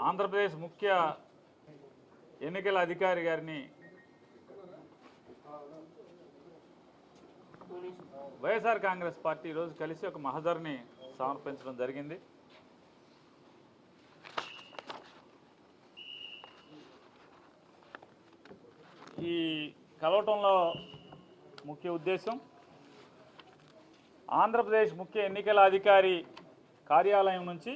ఆంధ్రప్రదేశ్ ముఖ్య ఎన్నికల అధికారి గారిని వైఎస్ఆర్ కాంగ్రెస్ పార్టీ ఈరోజు కలిసి ఒక మహజర్ని సమర్పించడం జరిగింది. ఈ కలవటంలో ముఖ్య ఉద్దేశం ఆంధ్రప్రదేశ్ ముఖ్య ఎన్నికల అధికారి కార్యాలయం నుంచి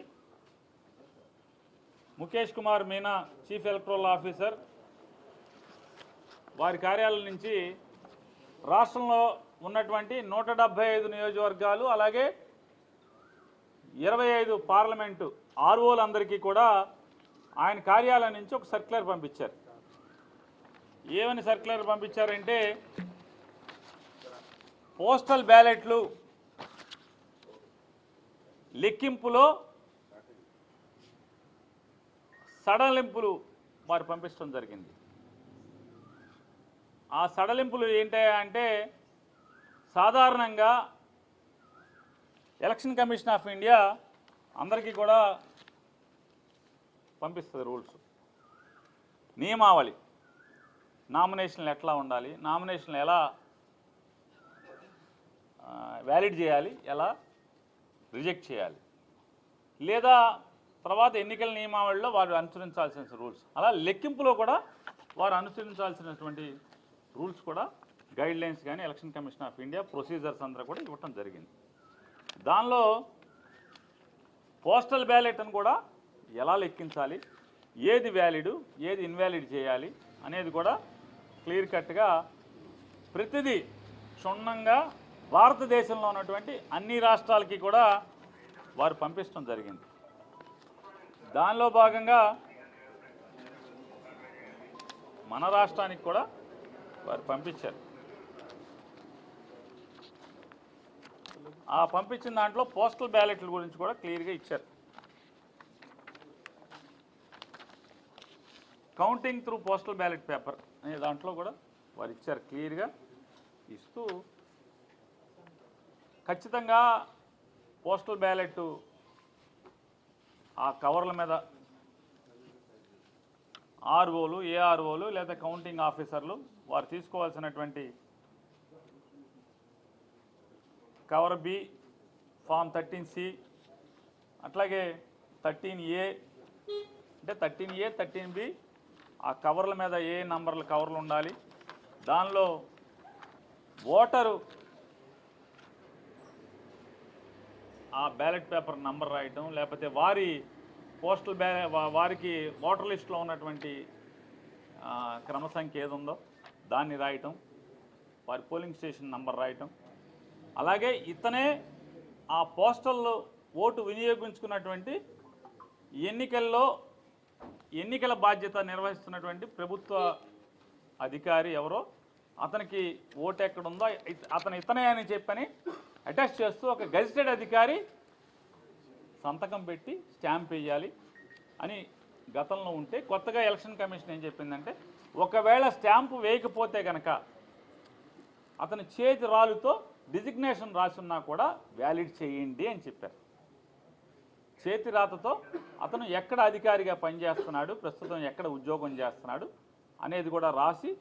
Mukesh Kumar Meena chief electoral officer వారి కార్యాలయం నుంచి రాష్ట్రంలో ఉన్నటువంటి 175 నియోజకవర్గాలు అలాగే 25 పార్లమెంటు ఆర్ఓలందరికీ కూడా ఆయన కార్యాలయం నుంచి ఒక సర్క్యులర్ పంపించారు. ఏమని సర్క్యులర్ పంపించారంటే పోస్టల్ బ్యాలెట్లు లెక్కింపులో సడలింపులు వారు పంపించడం జరిగింది. ఆ సడలింపులు ఏంటంటే సాధారణంగా ఎలక్షన్ కమిషన్ ఆఫ్ ఇండియా అందరికీ కూడా పంపిస్తుంది రూల్స్, నియమావళి, నామినేషన్లు ఎట్లా ఉండాలి, నామినేషన్లు ఎలా వ్యాలిడ్ చేయాలి, ఎలా రిజెక్ట్ చేయాలి, లేదా తర్వాత ఎన్నికల నియమావళిలో వారు అనుసరించాల్సిన రూల్స్, అలా లెక్కింపులో కూడా వారు అనుసరించాల్సినటువంటి రూల్స్ కూడా గైడ్ లైన్స్ కానీ election commission of India procedures అందరూ కూడా ఇవ్వటం జరిగింది. దానిలో పోస్టల్ బ్యాలెట్ అని కూడా ఎలా లెక్కించాలి, ఏది వ్యాలిడ్ ఏది ఇన్వాలిడ్ చేయాలి అనేది కూడా క్లియర్ కట్గా ప్రతిదీ క్షుణ్ణంగా భారతదేశంలో ఉన్నటువంటి అన్ని రాష్ట్రాలకి కూడా వారు పంపించడం జరిగింది. దానిలో భాగంగా మన రాష్ట్రానికి కూడా వారు పంపించారు. ఆ పంపించిన దాంట్లో పోస్టల్ బ్యాలెట్ల గురించి కూడా క్లియర్గా ఇచ్చారు. Counting through postal ballot paper అనే దాంట్లో కూడా వారు ఇచ్చారు. క్లియర్గా ఇస్తూ ఖచ్చితంగా పోస్టల్ బ్యాలెట్ ఆ కవర్ల మీద ఆర్ఓలు, ఏఆర్ఓలు లేదా కౌంటింగ్ ఆఫీసర్లు వారు తీసుకోవాల్సినటువంటి కవర్ బి, ఫామ్ 13C, అట్లాగే 13A అంటే 13A 13B ఆ కవర్ల మీద ఏ నంబర్ల కవర్లు ఉండాలి, దానిలో ఓటరు ఆ బ్యాలెట్ పేపర్ నంబర్ రాయటం, లేకపోతే వారి పోస్టల్ వారికి ఓటర్ లిస్టులో ఉన్నటువంటి క్రమ సంఖ్య ఏది ఉందో దాన్ని రాయటం, వారి పోలింగ్ స్టేషన్ నంబర్ రాయటం, అలాగే ఇతనే ఆ పోస్టల్ ఓటు వినియోగించుకున్నటువంటి ఎన్నికల బాధ్యత నిర్వహిస్తున్నటువంటి ప్రభుత్వ అధికారి ఎవరో అతనికి ఓటు ఎక్కడుందో ఇతనే అని చెప్పని అటాచ్ చేస్తూ ఒక గెజిటెడ్ అధికారి సంతకం పెట్టి స్టాంప్ వేయాలి అని గతంలో ఉంటే, కొత్తగా ఎలక్షన్ కమిషన్ ఏం చెప్పిందంటే ఒకవేళ స్టాంపు వేయకపోతే కనుక అతని చేతి రాలుతో డిజిగ్నేషన్ రాసున్నా కూడా వ్యాలిడ్ చేయండి అని చెప్పారు. చేతి రాతతో అతను ఎక్కడ అధికారిగా పనిచేస్తున్నాడు, ప్రస్తుతం ఎక్కడ ఉద్యోగం చేస్తున్నాడు అనేది కూడా రాసి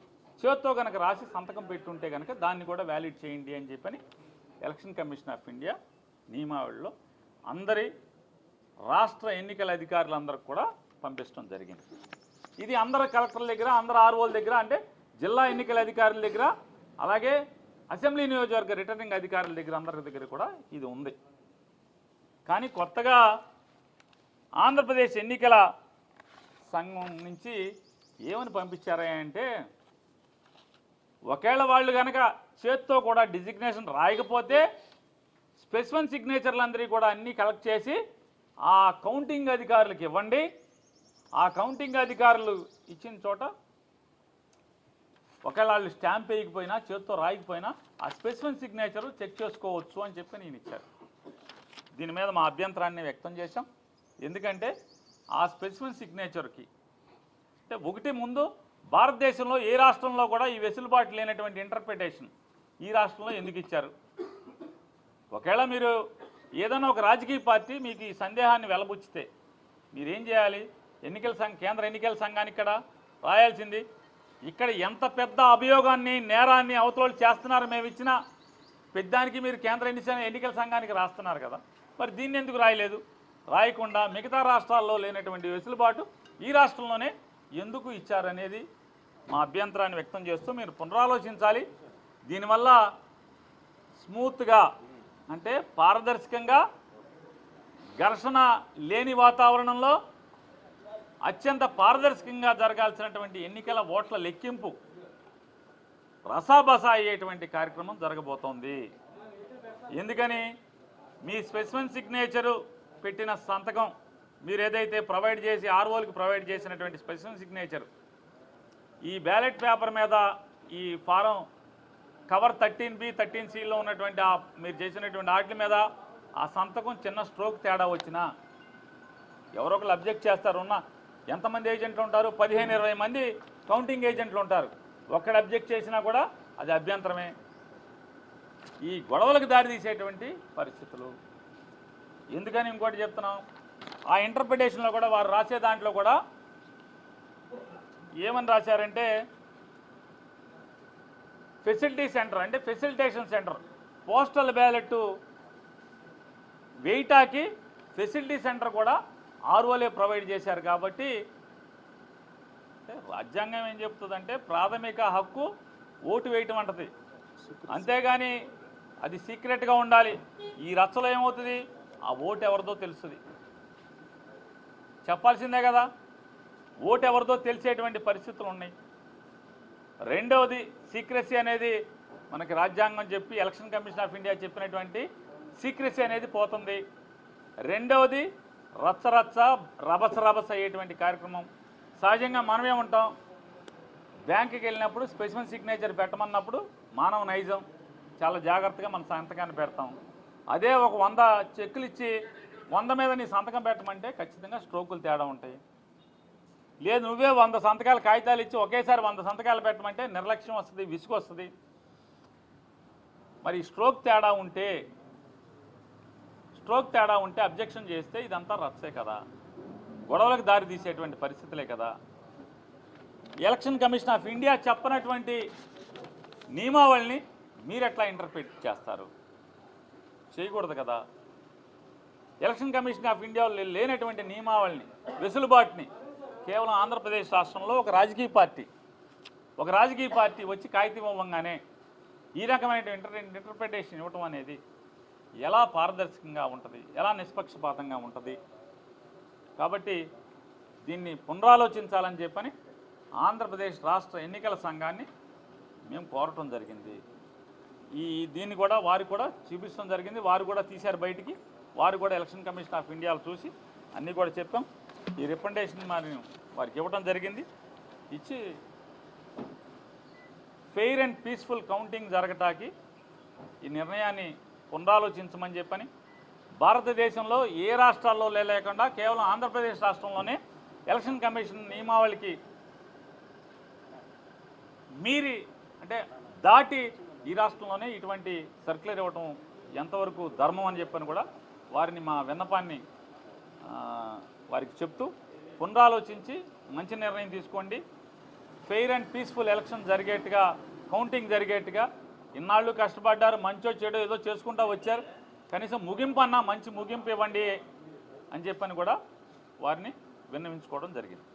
చేత్తో కనుక రాసి సంతకం పెట్టుంటే కనుక దాన్ని కూడా వ్యాలిడ్ చేయండి అని చెప్పని ఎలక్షన్ కమిషన్ ఆఫ్ ఇండియా నియమావళిలో అందరి రాష్ట్ర ఎన్నికల అధికారులందరికీ కూడా పంపించడం జరిగింది. ఇది అందరు కలెక్టర్ల దగ్గర, అందరు ఆర్ఓల దగ్గర, అంటే జిల్లా ఎన్నికల అధికారుల దగ్గర, అలాగే అసెంబ్లీ నియోజకవర్గ రిటర్నింగ్ అధికారుల దగ్గర అందరి దగ్గర కూడా ఇది ఉంది. కానీ కొత్తగా ఆంధ్రప్రదేశ్ ఎన్నికల సంఘం నుంచి ఏమని పంపించారా అంటే ఒకవేళ వాళ్ళు కనుక చేత్తో కూడా డిజిగ్నేషన్ రాయకపోతే స్పెసిఫిక్ సిగ్నేచర్లందరికీ కూడా అన్నీ కలెక్ట్ చేసి ఆ కౌంటింగ్ అధికారులకు ఇవ్వండి. ఆ కౌంటింగ్ అధికారులు ఇచ్చిన చోట ఒకవేళ వాళ్ళు స్టాంప్ వేయకపోయినా చేత్తో రాయకపోయినా ఆ స్పెసిఫిక్ సిగ్నేచర్ చెక్ చేసుకోవచ్చు అని చెప్పి నేను ఇచ్చారు. దీని మీద మా అభ్యంతరాన్ని వ్యక్తం చేశాం. ఎందుకంటే ఆ స్పెసిఫిక్ సిగ్నేచర్కి అంటే ఒకటి ముందు భారతదేశంలో ఏ రాష్ట్రంలో కూడా ఈ వెసులుబాటు లేనటువంటి ఇంటర్ప్రిటేషన్ ఈ రాష్ట్రంలో ఎందుకు ఇచ్చారు? ఒకవేళ మీరు ఏదైనా ఒక రాజకీయ పార్టీ మీకు ఈ సందేహాన్ని వెలబుచ్చితే మీరేం చేయాలి? కేంద్ర ఎన్నికల సంఘానికి ఇక్కడ రాయాల్సింది. ఇక్కడ ఎంత పెద్ద అభియోగాన్ని నేరాన్ని అవతలోళ్ళు చేస్తున్నారు, మేము ఇచ్చిన పెద్దానికి మీరు కేంద్ర ఎన్నికల సంఘానికి రాస్తున్నారు కదా, మరి దీన్ని ఎందుకు రాయలేదు? రాయకుండా మిగతా రాష్ట్రాల్లో లేనటువంటి వెసులుబాటు ఈ రాష్ట్రంలోనే ఎందుకు ఇచ్చారనేది మా అభ్యంతరాన్ని వ్యక్తం చేస్తూ మీరు పునరాలోచించాలి. దీనివల్ల స్మూత్గా అంటే పారదర్శకంగా ఘర్షణ లేని వాతావరణంలో అత్యంత పారదర్శకంగా జరగాల్సినటువంటి ఎన్నికల ఓట్ల లెక్కింపు రసాబసా అయ్యేటువంటి కార్యక్రమం జరగబోతోంది. ఎందుకని మీ స్పెసిఫిక్ సిగ్నేచరు పెట్టిన సంతకం మీరు ఏదైతే ప్రొవైడ్ చేసి ఆర్ఓలకు ప్రొవైడ్ చేసినటువంటి స్పెసిఫిక్ సిగ్నేచర్ ఈ బ్యాలెట్ పేపర్ మీద ఈ ఫారం కవర్ 13B 13Cలో ఉన్నటువంటి మీరు చేసినటువంటి వాటి మీద ఆ సంతకం చిన్న స్ట్రోక్ తేడా వచ్చినా ఎవరో ఒకరు అబ్జెక్ట్ చేస్తారు. ఎంతమంది ఏజెంట్లు ఉంటారు? 15-20 మంది కౌంటింగ్ ఏజెంట్లు ఉంటారు. ఒక్కడు అబ్జెక్ట్ చేసినా కూడా అది అభ్యంతరమే. ఈ గొడవలకు దారి తీసేటువంటి పరిస్థితులు. ఎందుకని ఇంకోటి చెప్తున్నాం, ఆ ఇంటర్ప్రిటేషన్లో కూడా వారు రాసే దాంట్లో కూడా ఏమని రాశారంటే ఫెసిలిటీ సెంటర్ అంటే ఫెసిలిటేషన్ సెంటర్, పోస్టల్ బ్యాలెట్ వేయటాకి ఫెసిలిటీ సెంటర్ కూడా ఆర్ఓలే ప్రొవైడ్ చేశారు. కాబట్టి రాజ్యాంగం ఏం చెప్తుందంటే ప్రాథమిక హక్కు ఓటు వేయటం అంటది, అంతేగాని అది సీక్రెట్గా ఉండాలి. ఈ రచ్చలో ఏమవుతుంది, ఆ ఓటు ఎవరిదో తెలుస్తుంది, చెప్పాల్సిందే కదా. ఓటు ఎవరిదో తెలిసేటువంటి పరిస్థితులు ఉన్నాయి. రెండవది సీక్రెసీ అనేది మనకి రాజ్యాంగం చెప్పి ఎలక్షన్ కమిషన్ ఆఫ్ ఇండియా చెప్పినటువంటి సీక్రెసీ అనేది పోతుంది. రెండవది రచ్చరచ్చ రభస అయ్యేటువంటి కార్యక్రమం. సహజంగా మనమేముంటాం, బ్యాంకుకి వెళ్ళినప్పుడు స్పెసిఫిక్ సిగ్నేచర్ పెట్టమన్నప్పుడు మానవ నైజం చాలా జాగ్రత్తగా మన సంతకాన్ని పెడతాం. అదే ఒక 100 చెక్కులు ఇచ్చి 100 మీద నీ సంతకం పెట్టమంటే ఖచ్చితంగా స్ట్రోకులు తేడా ఉంటాయి. లేదు నువ్వే 100 సంతకాలు కాగితాలు ఇచ్చి ఒకేసారి 100 సంతకాలు పెట్టమంటే నిర్లక్ష్యం వస్తుంది, విసుగు వస్తుంది. మరి స్ట్రోక్ తేడా ఉంటే అబ్జెక్షన్ చేస్తే ఇదంతా రచ్చే కదా, గొడవలకు దారి తీసేటువంటి పరిస్థితులే కదా. ఎలక్షన్ కమిషన్ ఆఫ్ ఇండియా చెప్పనటువంటి నియమావళిని మీరు ఎట్లా ఇంటర్ప్రిట్ చేస్తారు? చేయకూడదు కదా. ఎలక్షన్ కమిషన్ ఆఫ్ ఇండియా లేనటువంటి నియమావళిని, వెసులుబాటుని కేవలం ఆంధ్రప్రదేశ్ రాష్ట్రంలో ఒక రాజకీయ పార్టీ వచ్చి కాగితం ఇవ్వగానే ఈ రకమైన ఇంటర్ప్రిటేషన్ ఇవ్వటం అనేది ఎలా పారదర్శకంగా ఉంటుంది, ఎలా నిష్పక్షపాతంగా ఉంటుంది? కాబట్టి దీన్ని పునరాలోచించాలని చెప్పని ఆంధ్రప్రదేశ్ రాష్ట్ర ఎన్నికల సంఘాన్ని మేము కోరటం జరిగింది. దీన్ని కూడా వారు కూడా చూపించడం జరిగింది. వారు కూడా తీశారు బయటికి. వారు కూడా ఎలక్షన్ కమిషన్ ఆఫ్ ఇండియాలో చూసి అన్నీ కూడా చెప్పాం. ఈ రికమెండేషన్ మరి వారికి ఇవ్వడం జరిగింది. ఇచ్చి ఫెయిర్ అండ్ పీస్ఫుల్ కౌంటింగ్ జరగటానికి ఈ నిర్ణయాన్ని పునరాలోచించమని చెప్పని, భారతదేశంలో ఏ రాష్ట్రాల్లో లేకుండా కేవలం ఆంధ్రప్రదేశ్ రాష్ట్రంలోనే ఎలక్షన్ కమిషన్ నియమావళికి మీరి అంటే దాటి ఈ రాష్ట్రంలోనే ఇటువంటి సర్క్యులర్ ఇవ్వటం ఎంతవరకు ధర్మం అని చెప్పని కూడా వారిని మా విన్నపాన్ని వారికి చెప్తూ పునరాలోచించి మంచి నిర్ణయం తీసుకోండి. ఫెయిర్ అండ్ పీస్ఫుల్ ఎలక్షన్ జరిగేట్టుగా, కౌంటింగ్ జరిగేట్టుగా ఇన్నాళ్ళు కష్టపడ్డారు, మంచో చెడో ఏదో చేసుకుంటూ వచ్చారు, కనీసం ముగింపు అన్నా మంచి ముగింపు ఇవ్వండి అని చెప్పని కూడా వారిని విన్నవించుకోవడం జరిగింది.